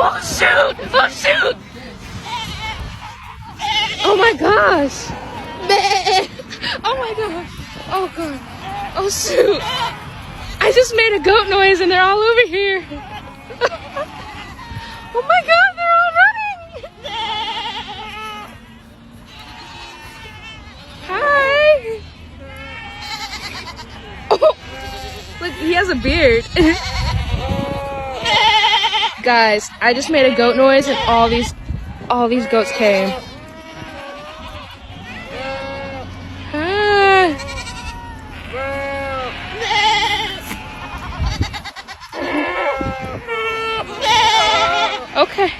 Oh shoot! Oh shoot! Oh my gosh! Oh my gosh! Oh god! Oh shoot! I just made a goat noise and they're all over here! Oh my god, they're all running! Hi! Oh! Look, he has a beard. Guys, I just made a goat noise and all these goats came. Hi. Okay.